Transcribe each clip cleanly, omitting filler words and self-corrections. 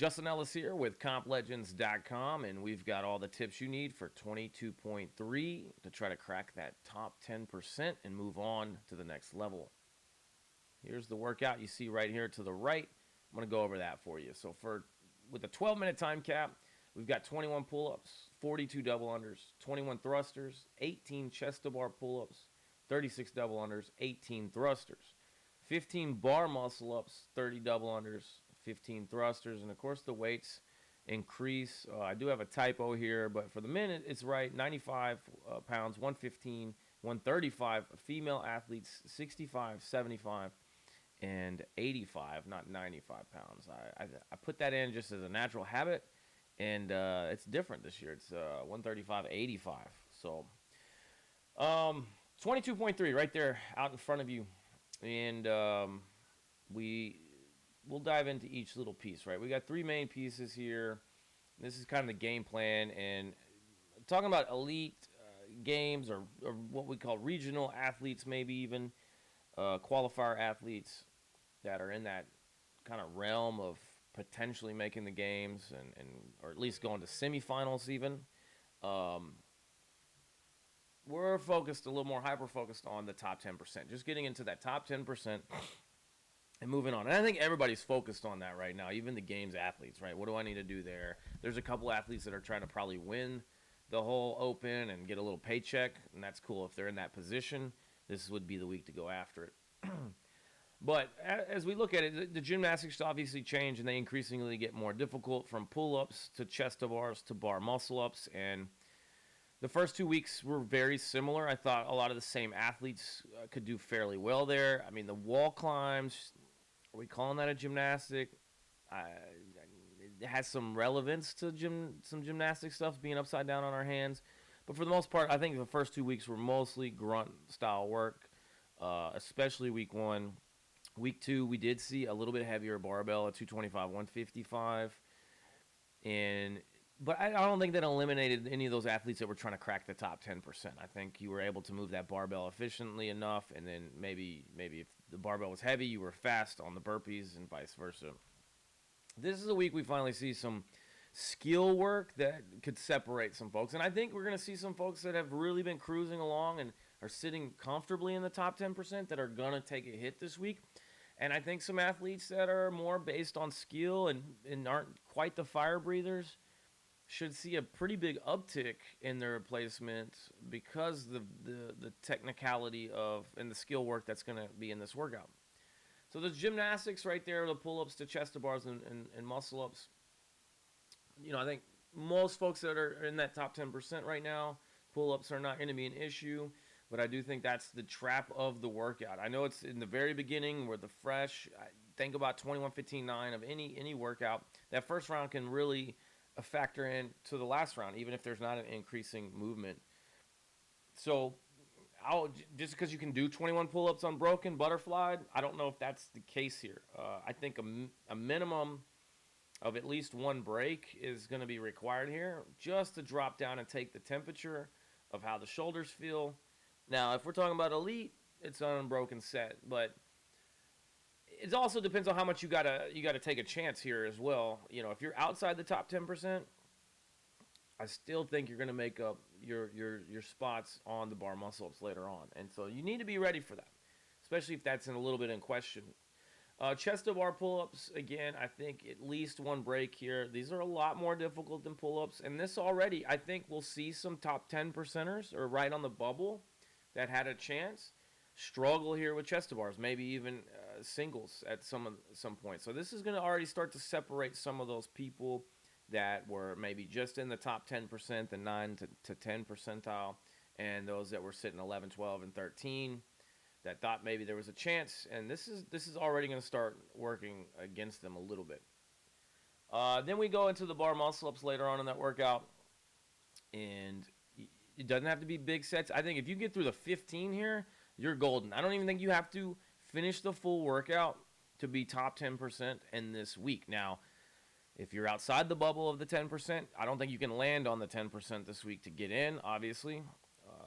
Justin Ellis here with CompLegends.com, and we've got all the tips you need for 22.3 to try to crack that top 10% and move on to the next level. Here's the workout you see right here to the right. I'm going to go over that for you. So with a 12-minute time cap, we've got 21 pull-ups, 42 double unders, 21 thrusters, 18 chest-to-bar pull-ups, 36 double unders, 18 thrusters, 15 bar muscle-ups, 30 double unders, 15 thrusters, and of course the weights increase. I do have a typo here, but for the minute it's right. 95 pounds, 115, 135. Female athletes 65, 75, and 85, not 95 pounds. I put that in just as a natural habit, and it's different this year. It's 135, 85. So 22.3 right there out in front of you, and we'll dive into each little piece, right? We got three main pieces here. This is kind of the game plan, and talking about elite games or what we call regional athletes, maybe even qualifier athletes that are in that kind of realm of potentially making the games and or at least going to semifinals even. We're focused a little more hyper-focused on the top 10%, just getting into that top 10% and moving on. And I think everybody's focused on that right now, even the games athletes, right? What do I need to do there? There's a couple athletes that are trying to probably win the whole Open and get a little paycheck, and that's cool. If they're in that position, this would be the week to go after it. But as we look at it, the gymnastics obviously change, and they increasingly get more difficult, from pull-ups to chest-to-bars to bar muscle-ups. And the first 2 weeks were very similar. I thought a lot of the same athletes could do fairly well there. I mean, the wall climbs, are we calling that a gymnastic? It has some relevance to some gymnastic stuff being upside down on our hands. But for the most part, I think the first 2 weeks were mostly grunt-style work, especially week 1. Week 2, we did see a little bit heavier barbell at 225, 155. But I don't think that eliminated any of those athletes that were trying to crack the top 10%. I think you were able to move that barbell efficiently enough, and then maybe if the barbell was heavy, you were fast on the burpees and vice versa. This is a week we finally see some skill work that could separate some folks. And I think we're going to see some folks that have really been cruising along and are sitting comfortably in the top 10% that are going to take a hit this week. And I think some athletes that are more based on skill and aren't quite the fire breathers should see a pretty big uptick in their replacement because the technicality of and the skill work that's going to be in this workout. So the gymnastics right there, the pull-ups to chest-to-bars and muscle-ups. You know, I think most folks that are in that top 10% right now, pull-ups are not going to be an issue, but I do think that's the trap of the workout. I know it's in the very beginning where the fresh, think about 21-15-9 of any workout. That first round can really factor in to the last round, even if there's not an increasing movement. So just because you can do 21 pull-ups on broken butterfly, I don't know if that's the case here. I think a minimum of at least one break is going to be required here, just to drop down and take the temperature of how the shoulders feel. Now, if we're talking about elite, it's an unbroken set, but it also depends on how much you gotta take a chance here as well. You know, if you're outside the top 10%, I still think you're gonna make up your spots on the bar muscle-ups later on, and so you need to be ready for that, especially if that's a little bit in question. Chest-to-bar pull-ups, again, I think at least one break here. These are a lot more difficult than pull-ups, and this already, I think we'll see some top 10%ers or right on the bubble that had a chance struggle here with chest-to-bars, maybe even singles at some point. So this is going to already start to separate some of those people that were maybe just in the top 10%, the 9 to 10 percentile, and those that were sitting 11, 12, and 13 that thought maybe there was a chance. And this is already going to start working against them a little bit. Then we go into the bar muscle-ups later on in that workout, and it doesn't have to be big sets. I think if you get through the 15 here, you're golden. I don't even think you have to finish the full workout to be top 10% in this week. Now, if you're outside the bubble of the 10%, I don't think you can land on the 10% this week to get in, obviously.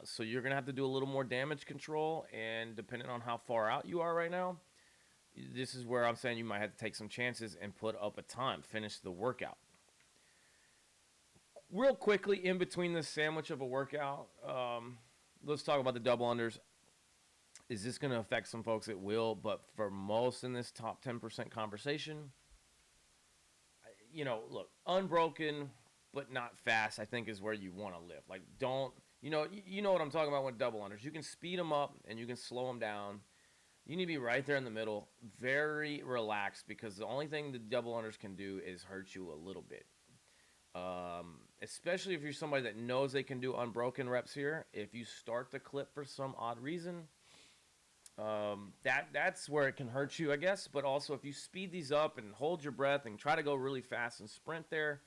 So you're going to have to do a little more damage control, and depending on how far out you are right now, This is where I'm saying you might have to take some chances and put up a time, finish the workout. Real quickly, in between this sandwich of a workout, let's talk about the double unders. Is this going to affect some folks? It will, but for most in this top 10% conversation, look, unbroken but not fast, I think is where you want to live. Like, don't, you know what I'm talking about with double unders. You can speed them up and you can slow them down. You need to be right there in the middle, very relaxed, because the only thing the double unders can do is hurt you a little bit. Especially if you're somebody that knows they can do unbroken reps here. If you start the clip for some odd reason, that's where it can hurt you, I guess. But also, if you speed these up and hold your breath and try to go really fast and sprint there,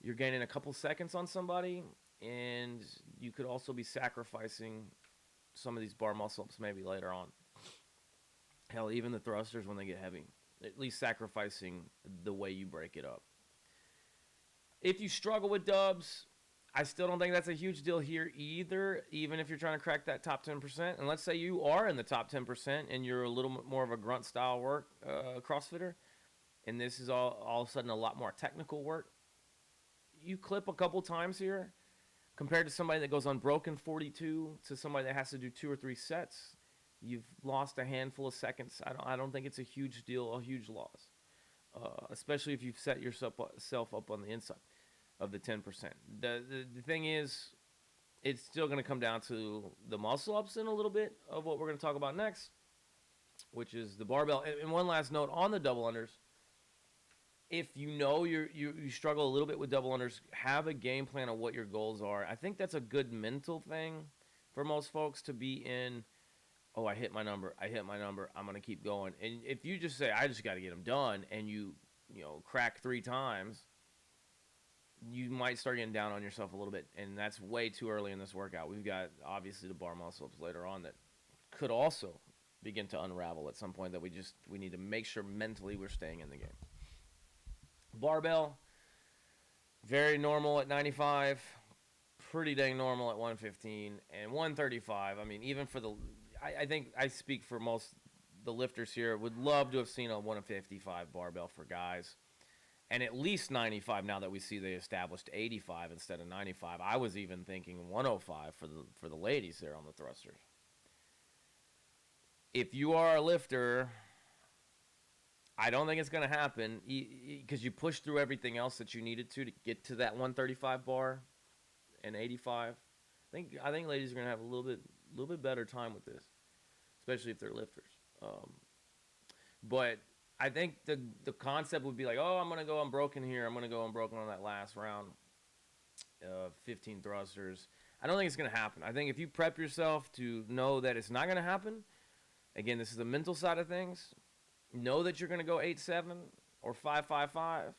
you're gaining a couple seconds on somebody, and you could also be sacrificing some of these bar muscle-ups maybe later on. Hell, even the thrusters when they get heavy, at least sacrificing the way you break it up. If you struggle with dubs, I still don't think that's a huge deal here either, even if you're trying to crack that top 10%. And let's say you are in the top 10% and you're a little bit more of a grunt style work CrossFitter, and this is all of a sudden a lot more technical work. You clip a couple times here compared to somebody that goes unbroken 42 to somebody that has to do 2 or 3 sets. You've lost a handful of seconds. I don't think it's a huge deal, a huge loss, especially if you've set yourself up on the inside of the 10%. The thing is, it's still going to come down to the muscle ups in a little bit of what we're going to talk about next, which is the barbell. And one last note on the double unders. If you know you struggle a little bit with double unders, have a game plan of what your goals are. I think that's a good mental thing for most folks to be in. Oh, I hit my number. I'm going to keep going. And if you just say, I just got to get them done, and you crack 3 times, you might start getting down on yourself a little bit. And that's way too early in this workout. We've got, obviously, the bar muscle-ups later on that could also begin to unravel at some point that we need to make sure mentally we're staying in the game. Barbell, very normal at 95. Pretty dang normal at 115. And 135, I mean, even for I think I speak for most the lifters here, would love to have seen a 155 barbell for guys, and at least 95 now that we see they established 85 instead of 95. I was even thinking 105 for the ladies there on the thrusters. If you are a lifter, I don't think it's going to happen because you pushed through everything else that you needed to get to that 135 bar and 85. I think ladies are going to have a little bit better time with this, especially if they're lifters. But I think the concept would be like, oh, I'm going to go unbroken here. I'm going to go unbroken on that last round of 15 thrusters. I don't think it's going to happen. I think if you prep yourself to know that it's not going to happen, again, this is the mental side of things. Know that you're going to go 8-7 or 5-5-5.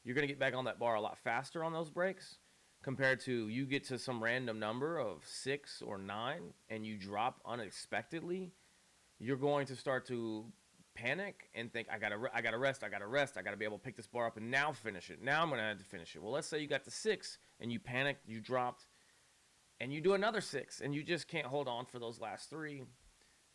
You're going to get back on that bar a lot faster on those breaks compared to you get to some random number of 6 or 9 and you drop unexpectedly. You're going to start to panic and think, I gotta rest. I gotta be able to pick this bar up and now finish it. Now I'm going to have to finish it. Well, let's say you got to 6 and you panicked, you dropped, and you do another 6 and you just can't hold on for those last 3.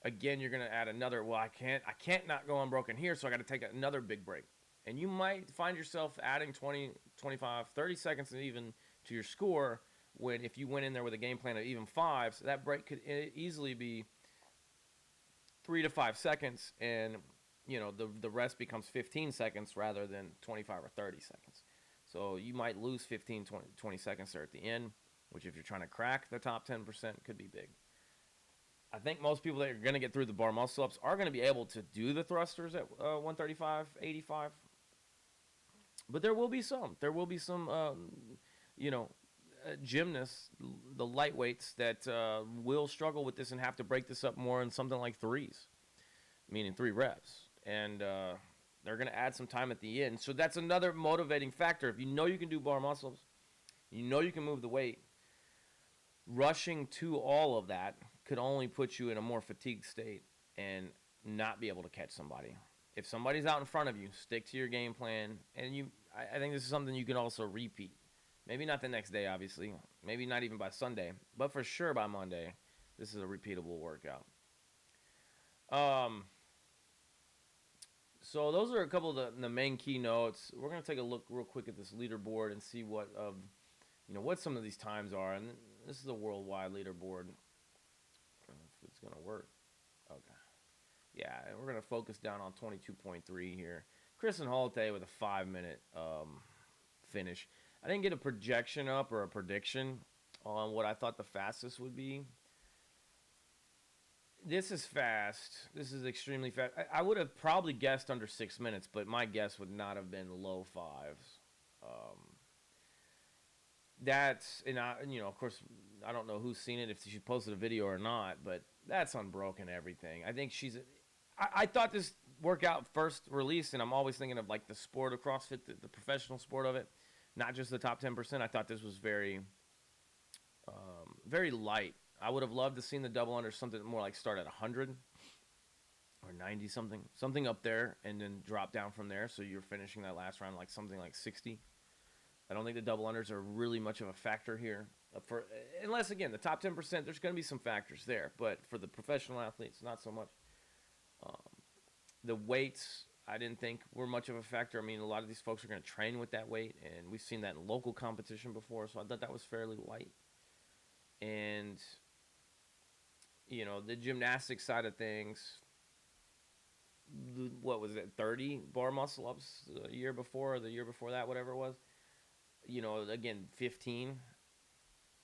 Again, you're going to add another, well, I can't not go unbroken here, so I got to take another big break. And you might find yourself adding 20, 25, 30 seconds even to your score when if you went in there with a game plan of even 5s, that break could easily be 3 to 5 seconds, and the rest becomes 15 seconds rather than 25 or 30 seconds. So you might lose 15, 20 seconds there at the end, which if you're trying to crack the top 10% could be big. I think most people that are going to get through the bar muscle-ups are going to be able to do the thrusters at 135, 85. But there will be some. There will be some, gymnasts, the lightweights that will struggle with this and have to break this up more in something like 3s, meaning 3 reps. And they're going to add some time at the end. So that's another motivating factor. If you know you can do bar muscle-ups, you know you can move the weight, rushing to all of that could only put you in a more fatigued state and not be able to catch somebody. If somebody's out in front of you, stick to your game plan. And I think this is something you can also repeat. Maybe not the next day, obviously. Maybe not even by Sunday. But for sure by Monday, this is a repeatable workout. So those are a couple of the main key notes. We're gonna take a look real quick at this leaderboard and see what what some of these times are. And this is a worldwide leaderboard. I don't know if it's gonna work. Okay. Yeah, and we're gonna focus down on 22.3 here. Chris and Halte with a 5 minute finish. I didn't get a projection up or a prediction on what I thought the fastest would be. This is fast. This is extremely fast. I would have probably guessed under 6 minutes, but my guess would not have been low fives. Um, that's and of course, I don't know who's seen it, if she posted a video or not, but that's unbroken everything. I think she's. I thought this workout first released, and I'm always thinking of like the sport of CrossFit, the professional sport of it, not just the top 10%. I thought this was very light. I would have loved to seen the double under something more like start at 100 or 90 something up there, and then drop down from there. So you're finishing that last round like something like 60. I don't think the double unders are really much of a factor here. Unless again the top 10%, there's going to be some factors there, but for the professional athletes, not so much. Um, the weights I didn't think were much of a factor. I mean, a lot of these folks are going to train with that weight, and we've seen that in local competition before, so I thought that was fairly light. And the gymnastics side of things, what was it, 30 bar muscle ups the year before or the year before that, whatever it was. Again, 15.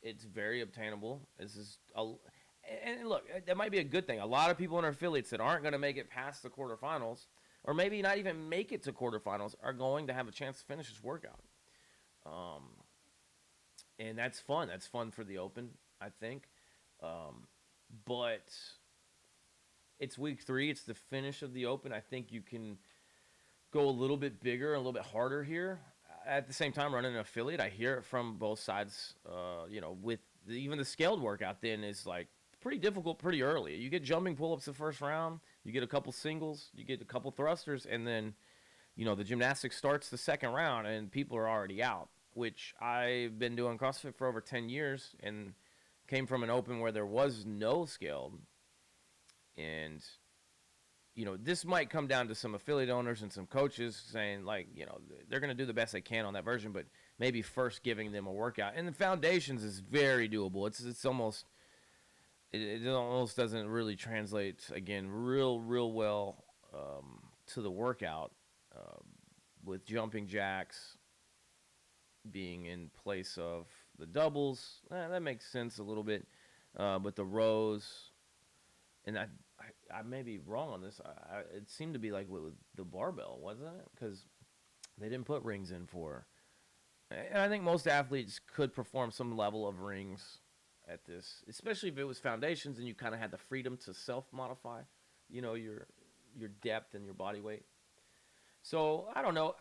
It's very obtainable. And look, that might be a good thing. A lot of people in our affiliates that aren't going to make it past the quarterfinals, or maybe not even make it to quarterfinals, are going to have a chance to finish this workout. And that's fun. That's fun for the Open, I think. But it's week 3. It's the finish of the Open. I think you can go a little bit bigger, a little bit harder here. At the same time, running an affiliate, I hear it from both sides. With even the scaled workout, then is like pretty difficult pretty early. You get jumping pull-ups the first round. You get a couple singles. You get a couple thrusters, and then the gymnastics starts the second round, and people are already out. Which I've been doing CrossFit for over 10 years, and came from an Open where there was no scaled. And this might come down to some affiliate owners and some coaches saying, like, they're going to do the best they can on that version, but maybe first giving them a workout. And the foundations is very doable. It's almost, it almost doesn't really translate, again, real well to the workout with jumping jacks being in place of the doubles. That makes sense a little bit. But the rows, and I may be wrong on this. It seemed to be like with the barbell, wasn't it? Because they didn't put rings in for. And I think most athletes could perform some level of rings at this, especially if it was foundations and you kind of had the freedom to self-modify, your depth and your body weight. So I don't know.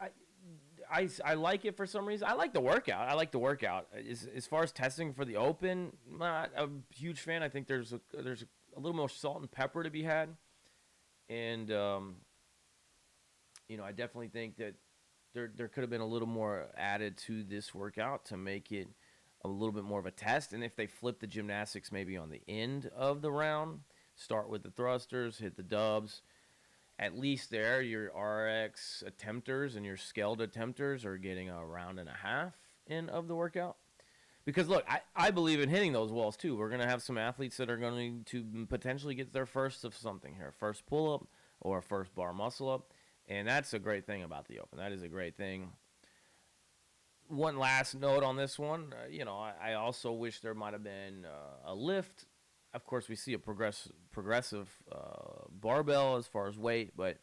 I like it for some reason. I like the workout. As far as testing for the Open, not a huge fan. I think there's a little more salt and pepper to be had, and I definitely think that there could have been a little more added to this workout to make it a little bit more of a test. And if they flip the gymnastics maybe on the end of the round, start with the thrusters, hit the dubs. At least there, your RX attempters and your scaled attempters are getting a round and a half in of the workout. Because, look, I believe in hitting those walls, too. We're going to have some athletes that are going to potentially get their first of something here. First pull-up or first bar muscle-up. And that's a great thing about the Open. That is a great thing. One last note on this one. I also wish there might have been a lift. Of course, we see a progressive barbell as far as weight, but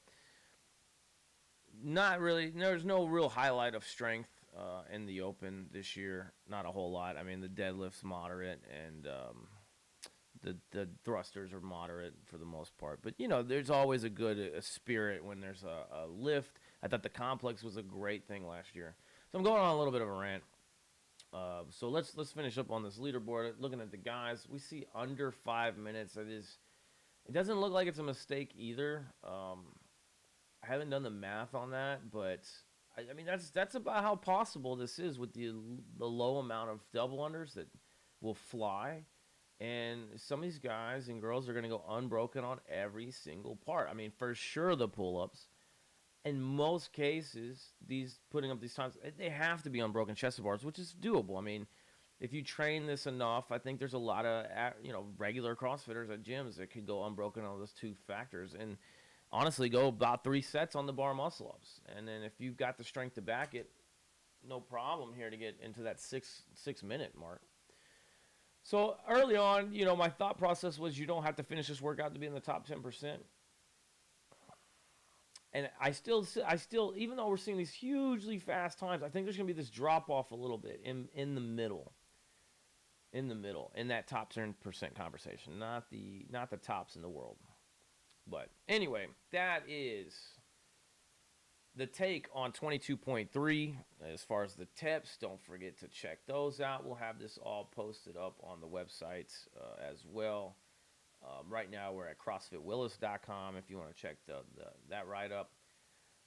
not really. There's no real highlight of strength in the Open this year. Not a whole lot. I mean, the deadlift's moderate, and the thrusters are moderate for the most part. But, there's always a good spirit when there's a lift. I thought the complex was a great thing last year. So I'm going on a little bit of a rant. So let's finish up on this leaderboard. Looking at the guys, we see under 5 minutes. It doesn't look like it's a mistake either. I haven't done the math on that, but I mean that's about how possible this is with the low amount of double unders that will fly. And some of these guys and girls are going to go unbroken on every single part. I mean, for sure the pull-ups. in most cases, these putting up these times, they have to be unbroken chest bars, which is doable. I mean, if you train this enough, I think there's a lot of regular CrossFitters at gyms that could go unbroken on those two factors, and honestly, go about 3 sets on the bar muscle ups, and then if you've got the strength to back it, no problem here to get into that six minute mark. So early on, my thought process was you don't have to finish this workout to be in the top 10%. And I still, even though we're seeing these hugely fast times, I think there's going to be this drop off a little bit in the middle, in that top 10% conversation, not the tops in the world. But anyway, that is the take on 22.3. As far as the tips, don't forget to check those out. We'll have this all posted up on the websites as well. Right now, we're at CrossFitWillis.com if you want to check that write-up.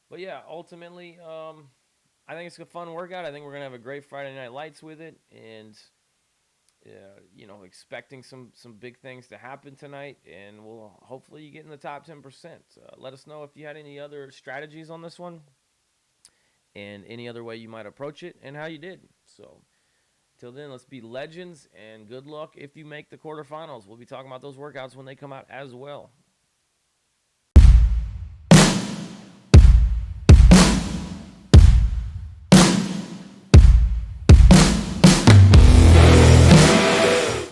But yeah, ultimately, I think it's a fun workout. I think we're going to have a great Friday Night Lights with it. And, expecting some big things to happen tonight. And we'll hopefully you get in the top 10%. Let us know if you had any other strategies on this one and any other way you might approach it and how you did. So till then, let's be legends, and good luck if you make the quarterfinals. We'll be talking about those workouts when they come out as well.